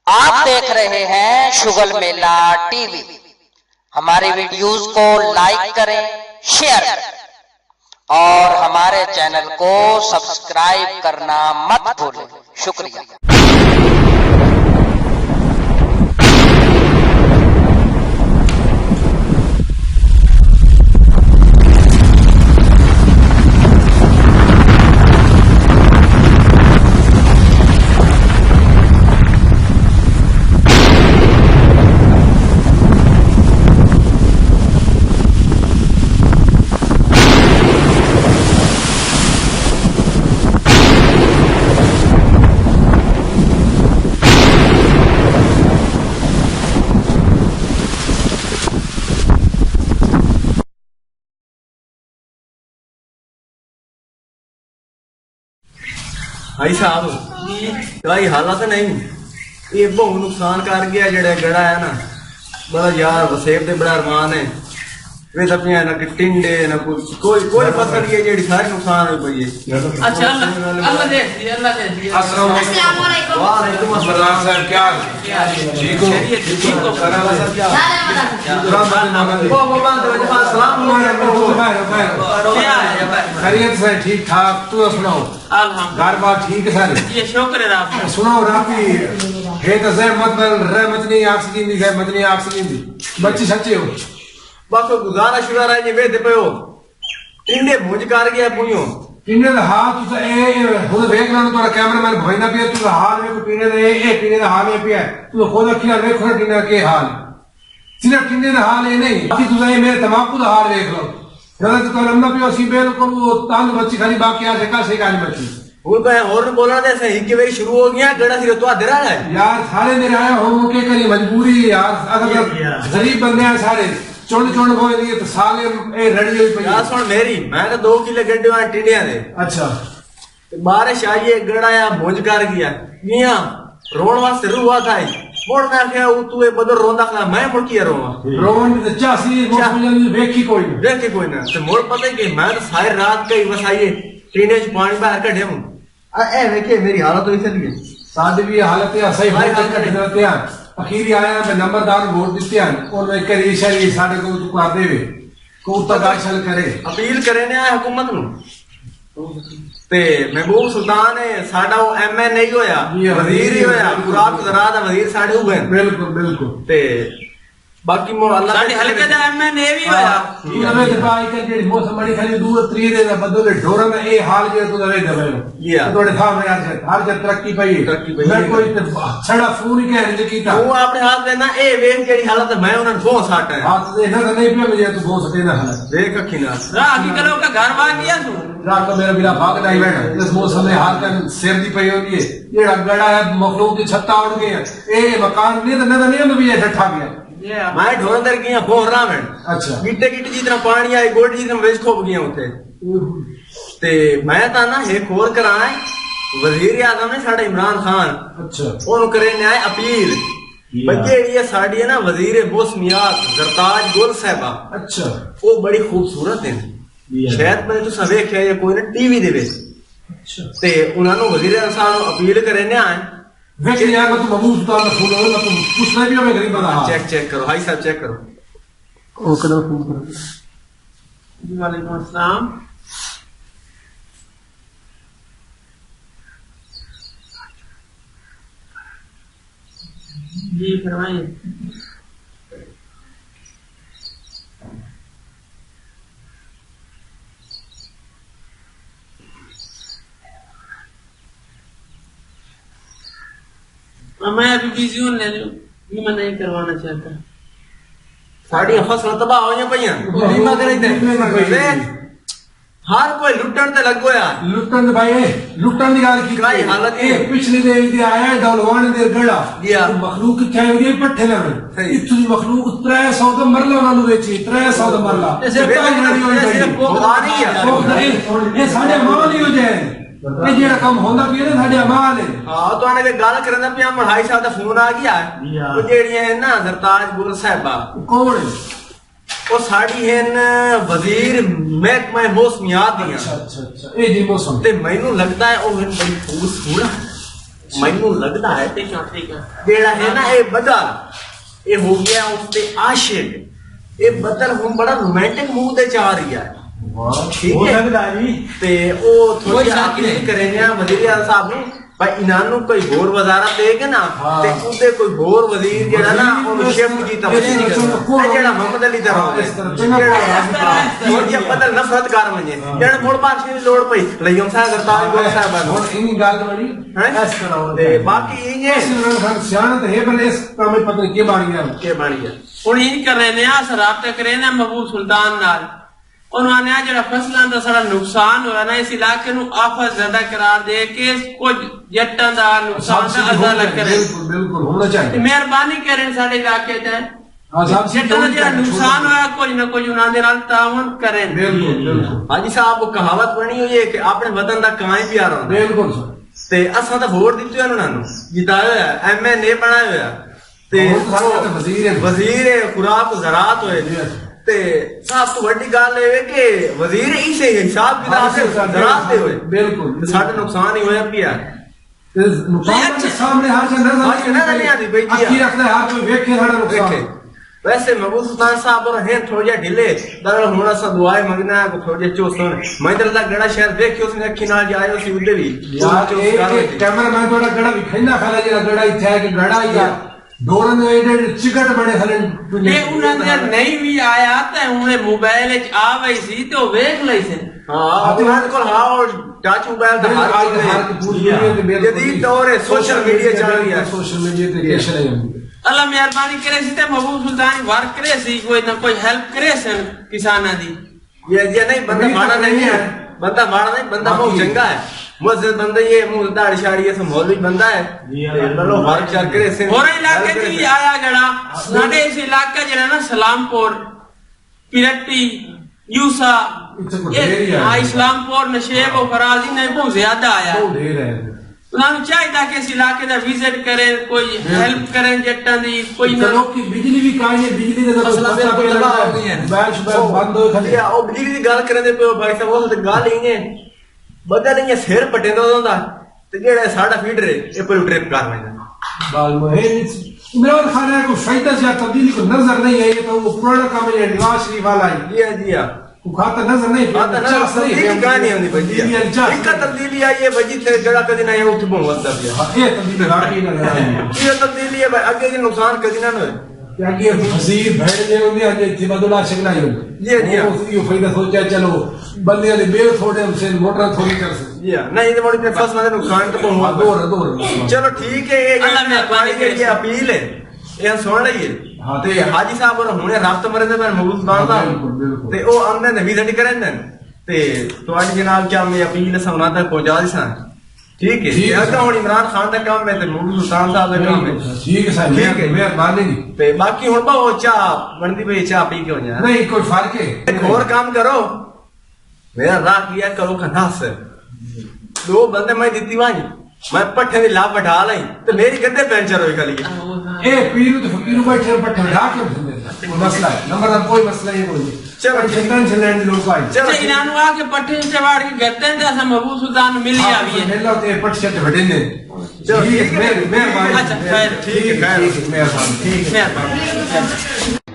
आप देख रहे हैं शुगल मेला टीवी। हमारे वीडियोस को लाइक करें, शेयर करें और हमारे चैनल को सब्सक्राइब करना मत भूलें। शुक्रिया। भाई साहब भाई हालत नहीं ये बहुत नुकसान कर गया जेड़ा गड़ा है ना बड़ा यार वसेब दे बड़ा अरमान है वे तपियां ना कि टिंडे ना कोई फसल ये जेड़ी सारी नुकसान हो पई है। अच्छा अल्लाह दे अस्सलाम वालेकुम। वालेकुम अस्सलाम साहब क्या ठीक हो ठीक हो कराला सर क्या वो बात है सलाम खैरियत से ठीक ठाक तू सुनाओ घर बार ठीक है सारे ये शुक्र है आपका सुनाओ राफी है तो जहमत रहमत नहीं ऑक्सीजन दी जहमत नहीं ऑक्सीजन दी बच्चे सच्चे हो बस गुजारा शुगर है जे वेदे पयो टिंडे भुंज कर गया पुइयो टिंडे दा हाल तू ए हुन देख लन तोरा कैमरामैन भइना पिया तू हाल में टिंडे दे ए टिंडे दा हाल में पिया तू खुद अखियां देखो टिंडे के हाल सिर्फ टिंडे दा हाल ये नहीं अभी तू मेरे तमाकू दा हाल देख लो गलत तो लम्बा पियो सी बिल्कुल वो तांग बच्ची खाली बाकी आ का से काली बच्ची वो तो और बोलना दे सही कि भाई शुरू हो गया गड़ा सिर तो आधे रहा है यार सारे मेरे आए हो के करी मजबूरी यार अगर गरीब बंदे हैं सारे चुन चुन बोल दिए तो साले ए रड़ी हुई पई यार सुन मेरी मैं तो 2 किलो गड्ढे वहां टिंडियां दे अच्छा बारिश आई है गड़ा या भुंज कर गया मियां रोण वास्ते रुआ था मोड़ ना क्या तू ए बदर रोंदा खा मैं मुड़ की रोवा रोवन तो चासी मुझे देखी कोई देखे कोई ना ते मोड़ पता कि मैं तो सारी रात कई वसाइए टिंडे च पानी बाहर कढे हूं ए देखे मेरी हालत तो इसे दी साडी भी हालत है सही भाई कटते हैं अखीरी आया मैं नंबरदार वोट दिते हैं और मैं करी शरी साडे को तू कर देवे को तक आशल करे अपील करे ने हुकूमत नु ते महबूब सुल्तान है साडा वो एमएन नहीं होया वजीर ही होया गुराब ज़रा दा वजीर साडे हो गए बिल्कुल बिल्कुल ते बाकी मो अल्लाह साडे हलके दा एमएन ए भी होया तू नवे दफाई के जेडी मौसम बड़ी खाली दूर त्री दे बदले ढोरा में ए हाल जे तू नवे दवे तोड़े था में हर जगह तरक्की पई मैं कोई छड़ा फोन ही कह रही कीता वो अपने हाथ में ना ए वेख जेडी हालत मैं उन गो साट है हाथ दे ना नहीं पे मुझे तू गो सटे ना हालत देख अखी ना रा की करो का घर वा गया तू रात को मेरा बिना भाग नहीं बैठा इस मौसम में हाल का सिर दी पई होती है ये गड़ा है मखलूक की छत्ता उड़ गई है ए मकान नहीं तो नहीं में भी ऐसा ठा गया मैं ढोर अंदर गया फोन रहा मैं अच्छा गिट्टे गिट्टे जितना पानी आई गोड जितना वेज खोप गया उठे ते मैं ता ना एक और कराए वजीर आजम ने साडा इमरान खान अच्छा ओनु करे न्याय अपील बजेड़ी है साडी है ना वजीर बोस्नियात जरताज गुल साहबा अच्छा वो बड़ी खूबसूरत है शायद मैंने तो वेख्या या कोई ना टीवी दे विच अच्छा ते उन्हां नु वजीर साहब अपील करे न्याय वैसे यार मैं तो महबूब सुल्तान का फोन है मैं तो पूछना भी मैं गरीब बंदा चेक करो भाई साहब चेक करो ओ कदम फोन करो वालेकुम अस्सलाम जी फरमाइए मैं अभी बिजी हूं मैं नहीं करवाना चाहता साड़ी फसल तबाह हो पईयां बीमा करे थे हर कोई लुटन ते लग गया लुटन भाई लुटन दी गल की काई हालत है पिछले दे दी आया डलवान दे गड़ा मखलूक किथे हो गई पट्ठे लगे इतनी मखलूक 300 दा मरला उन्हां नु वेची 300 दा मरला सिर्फ बुखारी है ये साडे माल ही हो जाए ये जेड़ा काम होंदा पिया ना साडे माल है हां तो आने गल करना पिया मढ़ाई साहब दा फोन आ गया वो जेड़ी है ना जरताज गुल साहबा कौन है वो साड़ी है वजीर महकमा मौसमियात दी अच्छा अच्छा अच्छा ए जी मौसम ते मैनू लगदा है ओ बड़ी खूबसूरत मैनू लगता है ठीक है जेड़ा है ना ये बदल ये हो गया उसते आशिक ये बदल हम बड़ा रोमांटिक मूड दे चाह रही है ठीक हो है सकदा जी ते ओ थोड़ी अपील करेंगे वजीर आज़म साहब नु भाई इनानू कोई होर वजारत देगे ना ते उदे कोई होर वजीर जेड़ा ना ओनु शिफ्ट कीता जेड़ा मोहम्मद अली दा और ये बदल नफरत कर वने जेड़ा मोड़ पास की लोड़ पई लयम साहब गरताज गो साहब और इनी गल बड़ी ऐस कराओ ते बाकी ये इमरान खान सियाणत है पर इस काम में पता के बाणी है ਹੁਣ ਇਹ ਕਰ ਰਹੇ ਨੇ ਆ ਸਰਾਬਤੇ ਕਰੇ ਨੇ ਮਹਬੂਬ ਸੁਲਤਾਨ ਨਾਲ ਉਹਨਾਂ ਨੇ ਜਿਹੜਾ ਫਸਲਾਂ ਦਾ ਸਾਡਾ ਨੁਕਸਾਨ ਹੋਇਆ ਨਾ ਇਸ ਇਲਾਕੇ ਨੂੰ ਆਫਤ ਜ਼ਿਆਦਾ ਕਰਾਰ ਦੇ ਕੇ ਕੁਝ ਜੱਟਾਂ ਦਾ ਨੁਕਸਾਨ ਦਾ ਅਜ਼ਾਲਾ ਕਰੇ ਬਿਲਕੁਲ ਹੋਣਾ ਚਾਹੀਦਾ ਮਿਹਰਬਾਨੀ ਕਰਨ ਸਾਡੇ ਇਲਾਕੇ ਤੇ ਆਜ਼ਾਦ ਜੱਟਾਂ ਦਾ ਜਿਹੜਾ ਨੁਕਸਾਨ ਹੋਇਆ ਕੁਝ ਨਾ ਕੁਝ ਉਹਨਾਂ ਦੇ ਨਾਲ ਤਾਵਨ ਕਰਨ ਬਿਲਕੁਲ हाजी साहब वो कहावत बनी हुई है कि अपने वतन का काए प्यार होता बिल्कुल ते असां तो वोट दिते उन्होंने जिताया होया एमएनए बनाया होया ते वजीर खुराक ज़राअत होए ते साहब तो बड़ी गल है कि वजीर इसे हिसाब किताब से ज़राअत दे होए बिल्कुल साडे नुकसान ही होया पिया नुकसान के सामने हर जगह नजर नहीं आती भाई जी रखना हर कोई देखे साडा नुकसान वैसे महबूब सुल्तान साहब और हैं थोड़ा ढिले दर होना सा दुआएं मंगना है थोड़े चोसन मैं तो गड़ा शहर देखियो उसने अखी नाल जायो सी उदे भी यार एक कैमरामैन थोड़ा गड़ा भी खंदा खाला जेड़ा गड़ा इथे है कि गड़ा ही आ डोरन दे एडे चिकट बड़े खले ये उन्हां दे नहीं भी आया ते उन्हें मोबाइल विच आ वई सी ते ओ देख लई से हां तुम्हारे को हां टच मोबाइल दा हर पूरी जदीद दौर है सोशल मीडिया चल रही है सोशल मीडिया ते कैसे नहीं अल्लाह मेहरबानी करे सी ते महबूब सुल्तान वर्क करे सी कोई ना कोई हेल्प करे सन किसाना दी ये नहीं बंदा माड़ा नहीं है बंदा माड़ा नहीं बंदा बहुत चंगा है मस्जिद बंदा ये मुंह दाढ़ी शाड़ी से मौलवी बंदा है चलो वर्क चल करे से और इलाके दी आया गड़ा साडे इस इलाका जेड़ा ना सलामपुर पिरट्टी यूसा हां इस्लामपुर नशेब और फराजी ने बहुत ज्यादा आया बहुत ढेर है उन्होंने चाहिए कि इस इलाके का विजिट करें कोई हेल्प करें जट्टां दी कोई ना की बिजली भी काई है बिजली दा मसला पे लगा बैच बंद हो खली ओ बिजली दी गल करदे पे भाई साहब वो तो गल ही है बदा नहीं सिर पटेंदा होंदा ते जेड़ा साडा फीडर है ए पर ट्रिप कर लेंदा बाल मोहे इमरान खान को फायदा से तब्दीली को नजर नहीं आई तो वो पुराना काम है नवाज शरीफ वाला है जी हां खाता नजर नहीं खाता नजर नहीं कहानी होनी बजी एक तब्दीली आई है बजी थे जड़ा कदी ना उठ बहुवत दिया ये तब्दीली राटी ना ये तब्दीली है आगे के नुकसान कदी ना होए क्या कि वजीर भेड़ जे होंदी है जे बदला शिकला ही जी जी ये फायदा सोचा चलो बंदे दे बेल थोड़े हमसे मोटर थोड़ी कर से जी नहीं तो बड़ी फसल में नुकसान तो बहुत दौर चलो ठीक है अल्लाह मेहरबानी ये अपील है ये सुन रही है हां ते हाजी साहब और हुने रात मरे ते मैं महबूब सुल्तान साहब ते ओ आंदे ने विजिट करें ते तुम्हारी जनाब क्या मैं अपील सौना तक पहुंचा दी सा ठीक है ये अगर हुन इमरान खान दा काम है ते महबूब सुल्तान साहब दा काम है ठीक है साहब ठीक है मेहरबानी ते बाकी हुन बा चाह बनदी पे चाह पी के हो जा नहीं कोई फर्क है एक और काम करो मेरा राह किया करो खनास दो बंदे मैं दीती वानी मैं पट्ठे दी लाभ बैठा लाई तो मेरी गद्दे पंचर होई खाली ए पीरू तो फकीरू बैठे पट्ठे बैठा के मसला है नंबर कोई मसला ही कोई चलो टेंशन लेने लोग भाई चलो इनानु आके पट्टे से वाड़ के गत्ते दा सा महबूब सुल्तान मिल गया भी है हेलो ते पट्टे से बैठे ने चलो ठीक है मेहरबानी अच्छा खैर ठीक है मेहरबानी मेहरबानी